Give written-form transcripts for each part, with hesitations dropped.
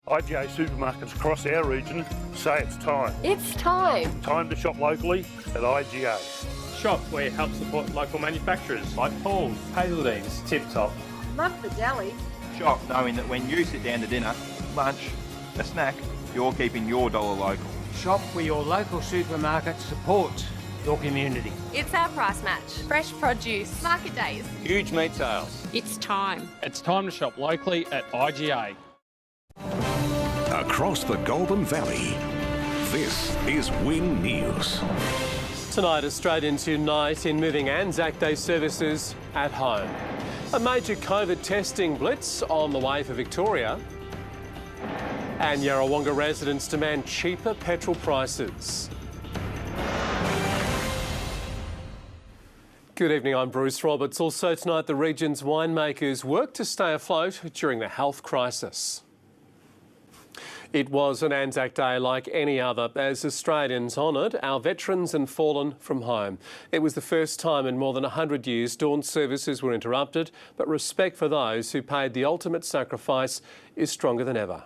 IGA supermarkets across our region say it's time. It's time. Time to shop locally at IGA. Shop where you help support local manufacturers like Paul's, Hazeldene's, Tip Top. Love the deli. Shop knowing that when you sit down to dinner, lunch, a snack, you're keeping your dollar local. Shop where your local supermarket supports your community. It's our price match. Fresh produce. Market days. Huge meat sales. It's time. It's time to shop locally at IGA. Across the Goulburn Valley, this is Win News. Tonight, Australians unite in moving Anzac Day services at home. A major COVID testing blitz on the way for Victoria. And Yarrawonga residents demand cheaper petrol prices. Good evening, I'm Bruce Roberts. Also tonight, the region's winemakers work to stay afloat during the health crisis. It was an Anzac Day like any other as Australians honoured our veterans and fallen from home. It was the first time in more than 100 years dawn services were interrupted, but respect for those who paid the ultimate sacrifice is stronger than ever.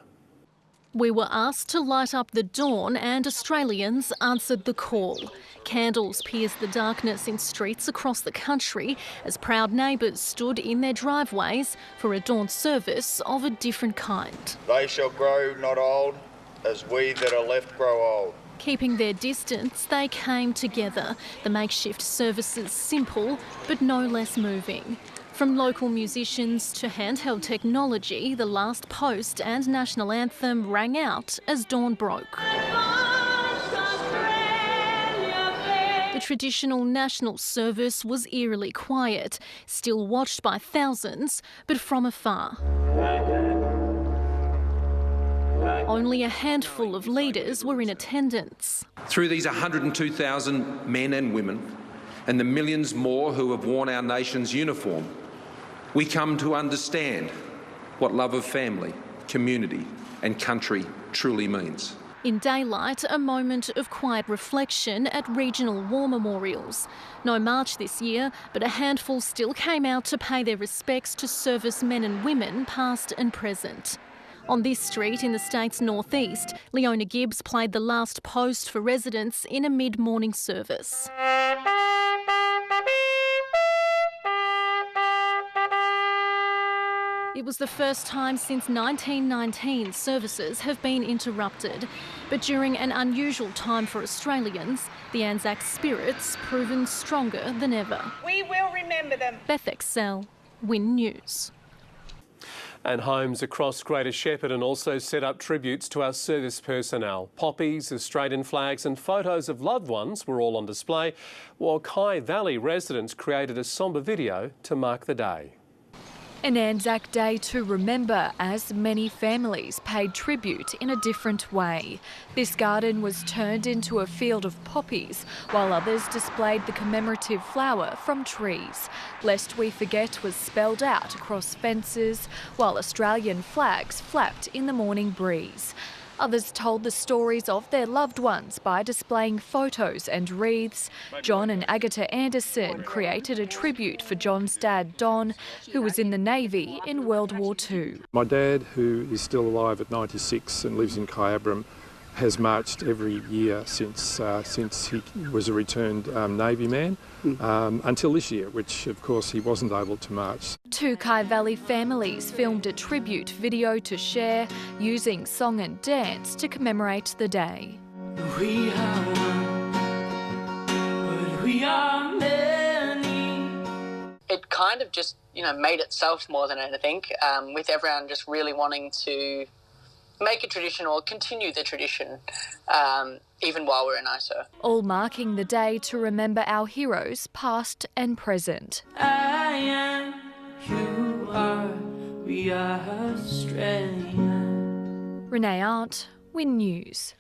We were asked to light up the dawn and Australians answered the call. Candles pierced the darkness in streets across the country as proud neighbours stood in their driveways for a dawn service of a different kind. They shall grow not old, as we that are left grow old. Keeping their distance, they came together. The makeshift services simple, but no less moving. From local musicians to handheld technology, the last post and national anthem rang out as dawn broke. The traditional national service was eerily quiet, still watched by thousands, but from afar. Only a handful of leaders were in attendance. Through these 102,000 men and women, and the millions more who have worn our nation's uniform, we come to understand what love of family, community and country truly means. In daylight, a moment of quiet reflection at regional war memorials. No march this year, but a handful still came out to pay their respects to servicemen and women, past and present. On this street in the state's northeast, Leona Gibbs played the last post for residents in a mid-morning service. It was the first time since 1919 services have been interrupted. But during an unusual time for Australians, the Anzac spirit's proven stronger than ever. We will remember them. Beth Excel, Win News. And homes across Greater Shepparton also set up tributes to our service personnel. Poppies, Australian flags and photos of loved ones were all on display, while Kai Valley residents created a sombre video to mark the day. An Anzac Day to remember as many families paid tribute in a different way. This garden was turned into a field of poppies, while others displayed the commemorative flower from trees. Lest we forget was spelled out across fences, while Australian flags flapped in the morning breeze. Others told the stories of their loved ones by displaying photos and wreaths. John and Agatha Anderson created a tribute for John's dad, Don, who was in the Navy in World War II. My dad, who is still alive at 96 and lives in Kyabram, has marched every year since he was a returned Navy man, until this year, which of course he wasn't able to march. Two Kai Valley families filmed a tribute video to share, using song and dance to commemorate the day. We are one, but we are many. It kind of just, made itself more than anything, with everyone just really wanting to make a tradition or continue the tradition, even while we're in ISO. All marking the day to remember our heroes, past and present. I am, you are, we are Australian. Renee Arndt, Win News.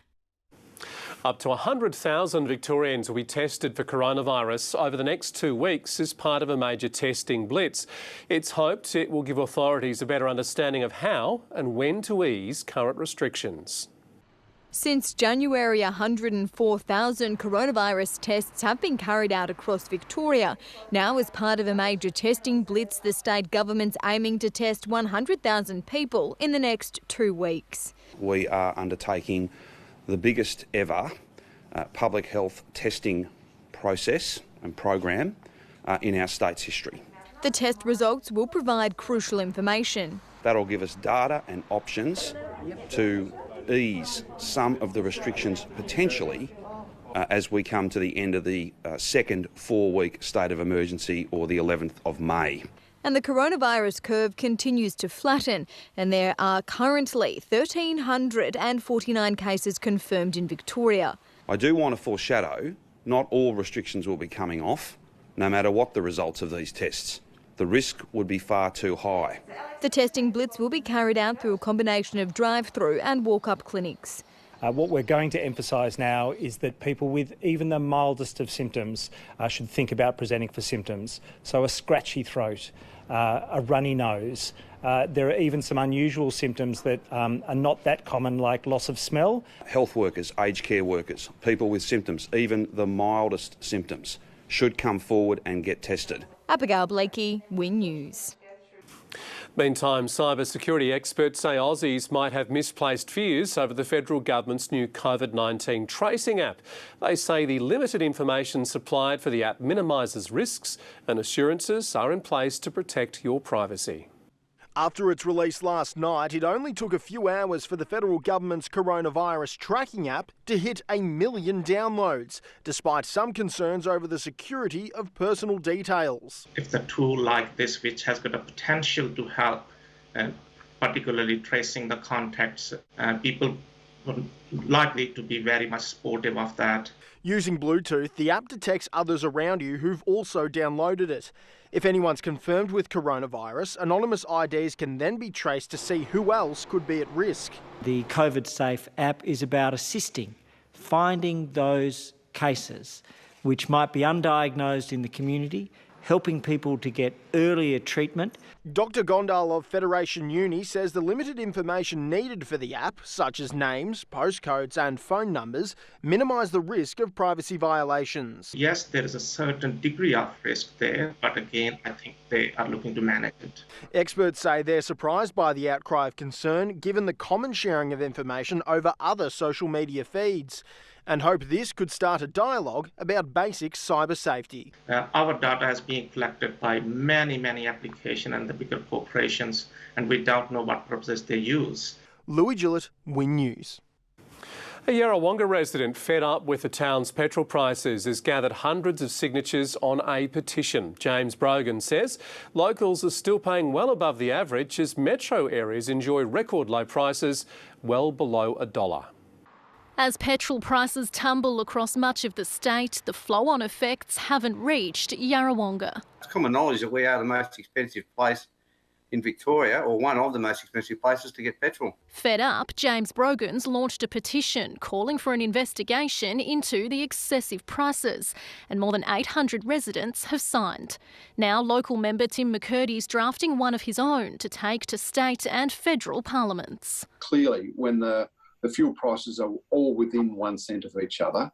Up to 100,000 Victorians will be tested for coronavirus over the next 2 weeks as part of a major testing blitz. It's hoped it will give authorities a better understanding of how and when to ease current restrictions. Since January, 104,000 coronavirus tests have been carried out across Victoria. Now, as part of a major testing blitz, the state government's aiming to test 100,000 people in the next 2 weeks. We are undertaking the biggest ever public health testing process and program in our state's history. The test results will provide crucial information. That'll give us data and options to ease some of the restrictions potentially as we come to the end of the second 4-week state of emergency, or the 11th of May. And the coronavirus curve continues to flatten, and there are currently 1,349 cases confirmed in Victoria. I do want to foreshadow, not all restrictions will be coming off, no matter what the results of these tests. The risk would be far too high. The testing blitz will be carried out through a combination of drive-through and walk-up clinics. What we're going to emphasise now is that people with even the mildest of symptoms should think about presenting for symptoms. So a scratchy throat, a runny nose. There are even some unusual symptoms that are not that common, like loss of smell. Health workers, aged care workers, people with symptoms, even the mildest symptoms, should come forward and get tested. Abigail Blakey, Win News. Meantime, cybersecurity experts say Aussies might have misplaced fears over the federal government's new COVID-19 tracing app. They say the limited information supplied for the app minimises risks, and assurances are in place to protect your privacy. After its release last night, it only took a few hours for the federal government's coronavirus tracking app to hit 1 million downloads, despite some concerns over the security of personal details. It's a tool like this which has got a potential to help, particularly tracing the contacts. People are likely to be very much supportive of that. Using Bluetooth, the app detects others around you who've also downloaded it. If anyone's confirmed with coronavirus, anonymous IDs can then be traced to see who else could be at risk. The COVID Safe app is about assisting, finding those cases which might be undiagnosed in the community, helping people to get earlier treatment. Dr Gondal of Federation Uni says the limited information needed for the app, such as names, postcodes and phone numbers, minimise the risk of privacy violations. Yes, there is a certain degree of risk there, but again, I think they are looking to manage it. Experts say they're surprised by the outcry of concern, given the common sharing of information over other social media feeds, and hope this could start a dialogue about basic cyber safety. Our data is being collected by many applications and the bigger corporations, and we don't know what purposes they use. Louis Gillett, Win News. A Yarrawonga resident fed up with the town's petrol prices has gathered hundreds of signatures on a petition. James Brogan says locals are still paying well above the average as metro areas enjoy record low prices, well below $1. As petrol prices tumble across much of the state, the flow-on effects haven't reached Yarrawonga. It's common knowledge that we are the most expensive place in Victoria, or one of the most expensive places to get petrol. Fed up, James Brogan's launched a petition calling for an investigation into the excessive prices, and more than 800 residents have signed. Now, local member Tim McCurdy's drafting one of his own to take to state and federal parliaments. Clearly, when the fuel prices are all within 1 cent of each other,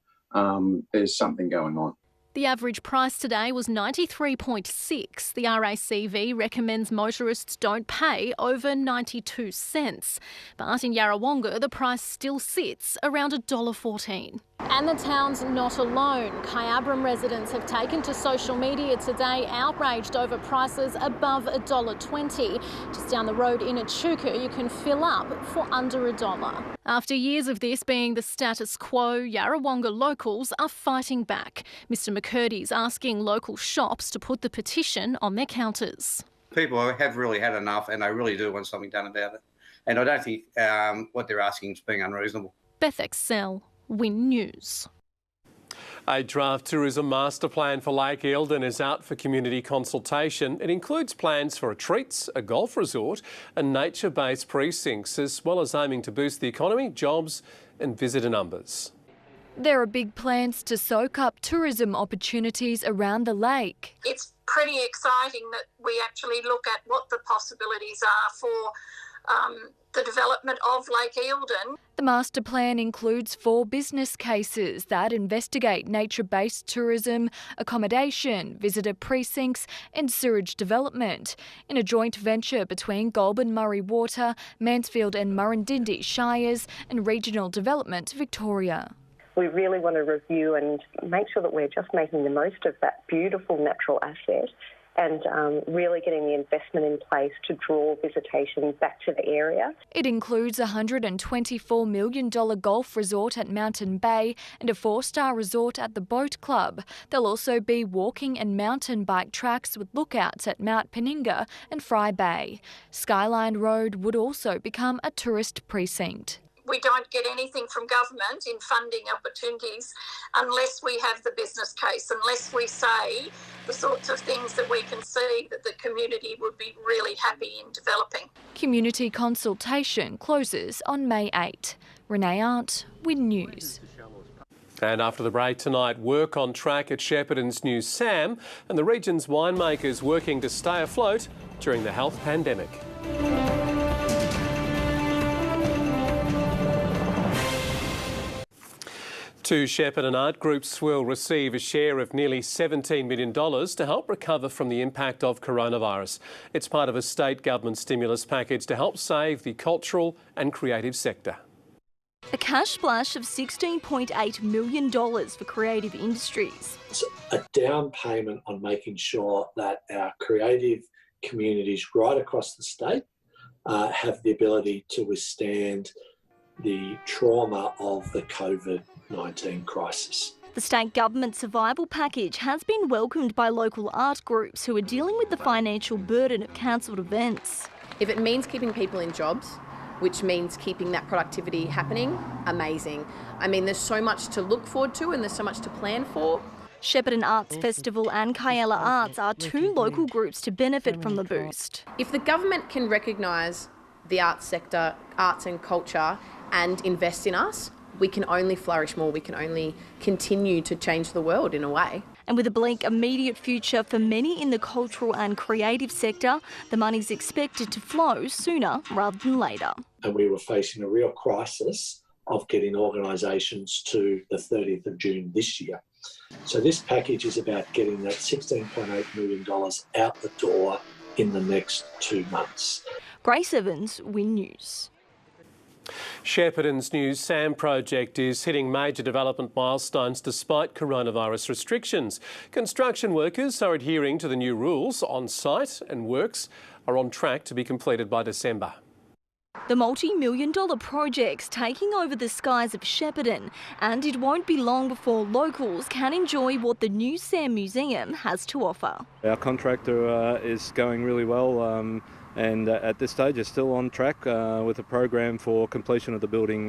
there's something going on. The average price today was 93.6. The RACV recommends motorists don't pay over 92 cents. But in Yarrawonga, the price still sits around $1.14. And the town's not alone. Kyabram residents have taken to social media today outraged over prices above $1.20. Just down the road in Echuca, you can fill up for under $1. After years of this being the status quo, Yarrawonga locals are fighting back. Mr McCurdy's asking local shops to put the petition on their counters. People have really had enough and they really do want something done about it. And I don't think what they're asking is being unreasonable. Beth Excel, Win News. A draft tourism master plan for Lake Eildon is out for community consultation. It includes plans for retreats, a golf resort and nature-based precincts, as well as aiming to boost the economy, jobs and visitor numbers. There are big plans to soak up tourism opportunities around the lake. It's pretty exciting that we actually look at what the possibilities are for the development of Lake Eildon. The master plan includes 4 business cases that investigate nature-based tourism, accommodation, visitor precincts and sewerage development in a joint venture between Goulburn, Murray Water, Mansfield and Murrindindi Shires and Regional Development Victoria. We really want to review and make sure that we're just making the most of that beautiful natural asset and really getting the investment in place to draw visitation back to the area. It includes a $124 million golf resort at Mountain Bay and a 4-star resort at the Boat Club. There'll also be walking and mountain bike tracks with lookouts at Mount Peninga and Fry Bay. Skyline Road would also become a tourist precinct. We don't get anything from government in funding opportunities unless we have the business case, unless we say the sorts of things that we can see that the community would be really happy in developing. Community consultation closes on May 8. Renee Arndt, Win News. And after the break tonight, work on track at Shepparton's new SAM and the region's winemakers working to stay afloat during the health pandemic. Two Shepparton art groups will receive a share of nearly $17 million to help recover from the impact of coronavirus. It's part of a state government stimulus package to help save the cultural and creative sector. A cash splash of $16.8 million for creative industries. It's a down payment on making sure that our creative communities right across the state have the ability to withstand the trauma of the COVID-19 crisis. The state government survival package has been welcomed by local art groups who are dealing with the financial burden of cancelled events. If it means keeping people in jobs, which means keeping that productivity happening, amazing. I mean, there's so much to look forward to and there's so much to plan for. Shepparton Arts Festival and Kyella Arts are 2 local groups to benefit from the boost. If the government can recognise the arts sector, arts and culture, and invest in us, we can only flourish more, we can only continue to change the world in a way. And with a bleak immediate future for many in the cultural and creative sector, the money's expected to flow sooner rather than later. And we were facing a real crisis of getting organisations to the 30th of June this year. So this package is about getting that $16.8 million out the door in the next 2 months. Grace Evans, Win News. Shepparton's new SAM project is hitting major development milestones despite coronavirus restrictions. Construction workers are adhering to the new rules on site and works are on track to be completed by December. The multi-million-dollar project's taking over the skies of Shepparton, and it won't be long before locals can enjoy what the new SAM Museum has to offer. Our contractor is going really well. And at this stage is still on track with a program for completion of the building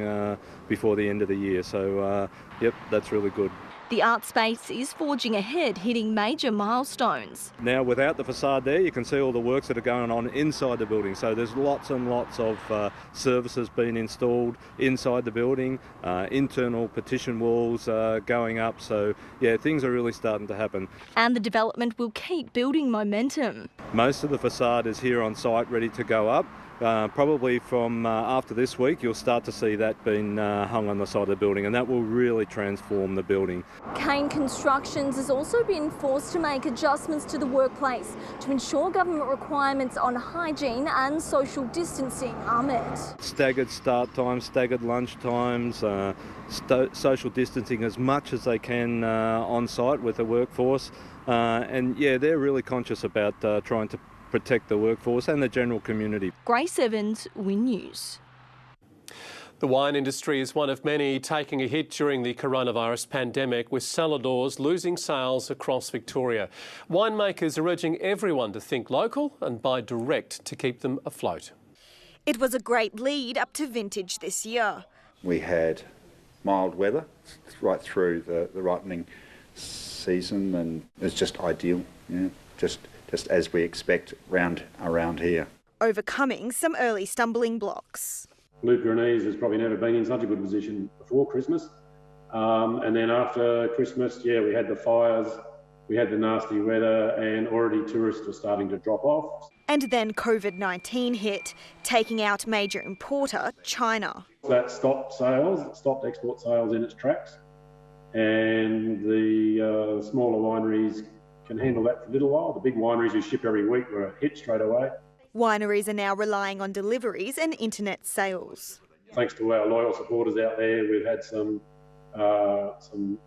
before the end of the year. So, yep, that's really good. The art space is forging ahead, hitting major milestones. Now, without the facade there, you can see all the works that are going on inside the building. So there's lots and lots of services being installed inside the building, internal partition walls going up. So, yeah, things are really starting to happen. And the development will keep building momentum. Most of the facade is here on site, ready to go up. Probably from after this week, you'll start to see that being hung on the side of the building, and that will really transform the building. Kane Constructions has also been forced to make adjustments to the workplace to ensure government requirements on hygiene and social distancing are met. Staggered start times, staggered lunch times, social distancing as much as they can on site with the workforce. And yeah, they're really conscious about trying to protect the workforce and the general community. Grace Evans, Win News. The wine industry is one of many taking a hit during the coronavirus pandemic, with cellar doors losing sales across Victoria. Winemakers are urging everyone to think local and buy direct to keep them afloat. It was a great lead up to vintage this year. We had mild weather right through the ripening season, and it's just ideal, just as we expect around here. Overcoming some early stumbling blocks. Luke Grenese has probably never been in such a good position before Christmas. And then after Christmas, we had the fires We had the nasty weather and already tourists were starting to drop off. And then COVID-19 hit, taking out major importer China. That stopped sales, it stopped export sales in its tracks, and the smaller wineries can handle that for a little while. The big wineries who ship every week were hit straight away. Wineries are now relying on deliveries and internet sales. Thanks to our loyal supporters out there, we've had some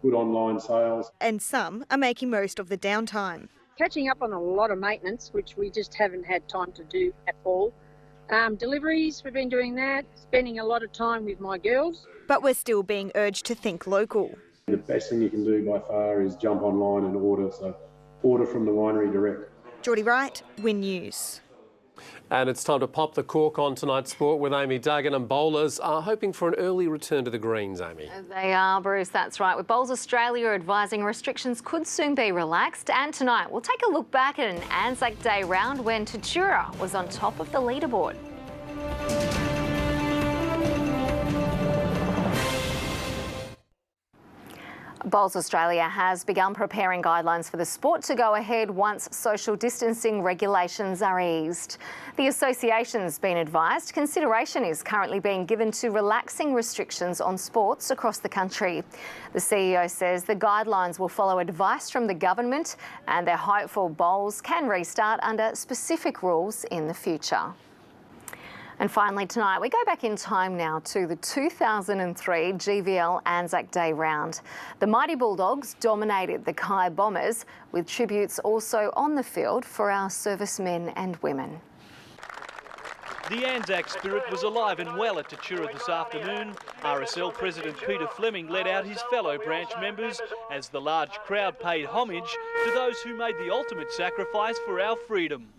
good online sales. And some are making most of the downtime. Catching up on a lot of maintenance, which we just haven't had time to do at all. Deliveries, we've been doing that, spending a lot of time with my girls. But we're still being urged to think local. The best thing you can do by far is jump online and order, so order from the winery direct. Geordie Wright, Win News. And it's time to pop the cork on tonight's sport with Amy Duggan, and bowlers are hoping for an early return to the greens, Amy. They are, Bruce, that's right. With Bowls Australia advising restrictions could soon be relaxed. And tonight we'll take a look back at an Anzac Day round when Tatura was on top of the leaderboard. Bowls Australia has begun preparing guidelines for the sport to go ahead once social distancing regulations are eased. The association's been advised consideration is currently being given to relaxing restrictions on sports across the country. The CEO says the guidelines will follow advice from the government and they're hopeful bowls can restart under specific rules in the future. And finally tonight, we go back in time now to the 2003 GVL Anzac Day round. The Mighty Bulldogs dominated the Kai Bombers, with tributes also on the field for our servicemen and women. The Anzac spirit was alive and well at Tatura this afternoon. RSL President Peter Fleming led out his fellow branch members as the large crowd paid homage to those who made the ultimate sacrifice for our freedom.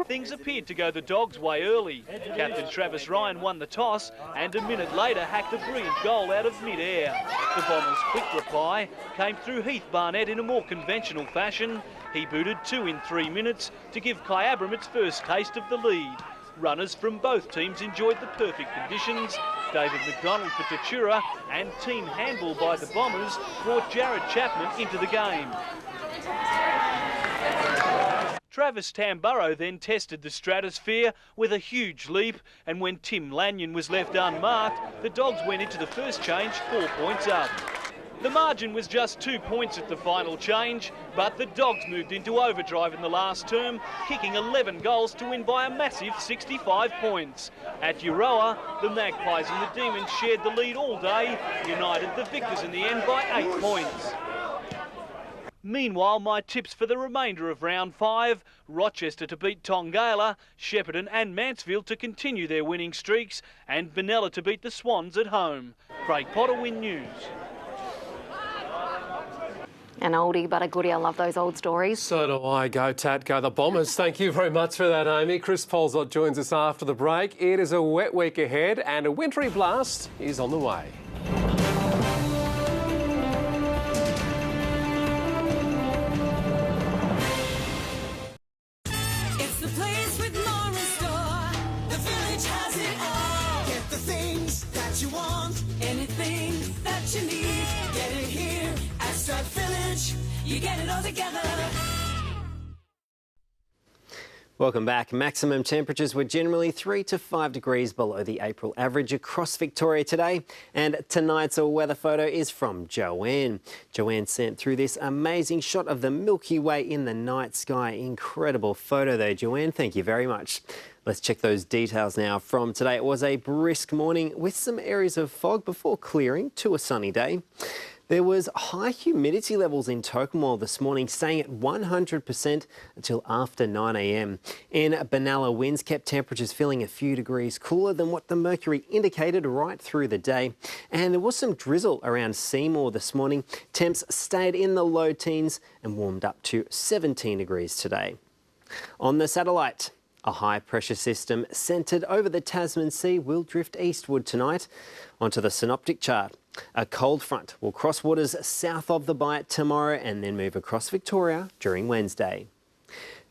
Things appeared to go the Dogs' way early. Captain Travis Ryan won the toss and a minute later hacked a brilliant goal out of mid-air. The Bombers' quick reply came through Heath Barnett in a more conventional fashion. He booted 2 in 3 minutes to give Kai Abram its first taste of the lead. Runners from both teams enjoyed the perfect conditions. David McDonald for Tatura and team handball by the Bombers brought Jared Chapman into the game. Travis Tamburrow then tested the stratosphere with a huge leap, and when Tim Lanyon was left unmarked, the Dogs went into the first change 4 points up. The margin was just 2 points at the final change, but the Dogs moved into overdrive in the last term, kicking 11 goals to win by a massive 65 points. At Euroa, the Magpies and the Demons shared the lead all day, united the victors in the end by 8 points. Meanwhile, my tips for the remainder of round 5, Rochester to beat Tongala, Shepparton and Mansfield to continue their winning streaks, and Benalla to beat the Swans at home. Craig Potter, Win News. An oldie but a goodie. I love those old stories. So do I. Go Tat, go the Bombers. Thank you very much for that, Amy. Chris Polzot joins us after the break. It is a wet week ahead and a wintry blast is on the way. You get it all together. Welcome back. Maximum temperatures were generally 3 to 5 degrees below the April average across Victoria today. And tonight's weather photo is from Joanne. Joanne sent through this amazing shot of the Milky Way in the night sky. Incredible photo though, Joanne. Thank you very much. Let's check those details now from today. It was a brisk morning with some areas of fog before clearing to a sunny day. There was high humidity levels in Tokemwell this morning, staying at 100% until after 9 a.m. In Benalla, winds kept temperatures feeling a few degrees cooler than what the mercury indicated right through the day. And there was some drizzle around Seymour this morning. Temps stayed in the low teens and warmed up to 17 degrees today. On the satellite, a high pressure system centred over the Tasman Sea will drift eastward tonight. Onto the synoptic chart. A cold front will cross waters south of the Bight tomorrow and then move across Victoria during Wednesday.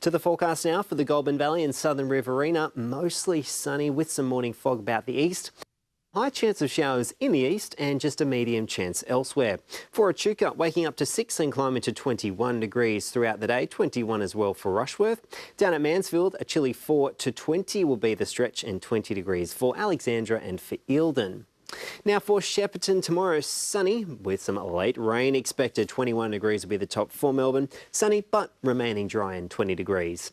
To the forecast now for the Goulburn Valley and southern Riverina, mostly sunny with some morning fog about the east. High chance of showers in the east and just a medium chance elsewhere. For Echuca, waking up to 6 and climbing to 21 degrees throughout the day, 21 as well for Rushworth. Down at Mansfield, a chilly 4 to 20 will be the stretch and 20 degrees for Alexandra and for Eildon. Now for Shepparton tomorrow, sunny with some late rain expected. 21 degrees will be the top for Melbourne. Sunny but remaining dry and 20 degrees.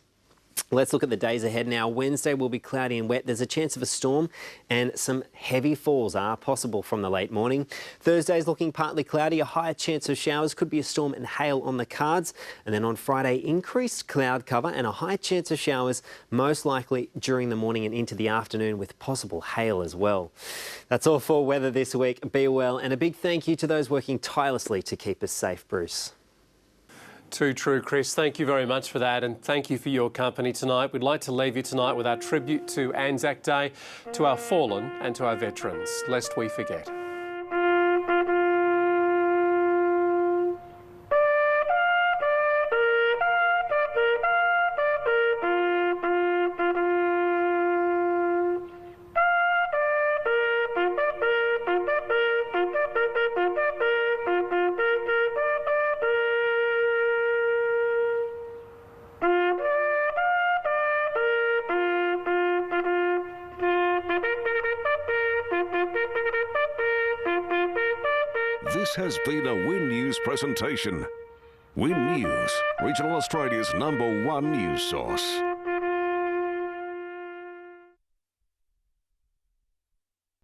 Let's look at the days ahead now. Wednesday will be cloudy and wet. There's a chance of a storm and some heavy falls are possible from the late morning. Thursday's looking partly cloudy, a higher chance of showers, could be a storm and hail on the cards. And then on Friday, increased cloud cover and a high chance of showers, most likely during the morning and into the afternoon with possible hail as well. That's all for weather this week. Be well, and a big thank you to those working tirelessly to keep us safe, Bruce. Too true, Chris. Thank you very much for that, and thank you for your company tonight. We'd like to leave you tonight with our tribute to Anzac Day, to our fallen and to our veterans, lest we forget. This has been a Win News presentation. Win News, Regional Australia's #1 news source.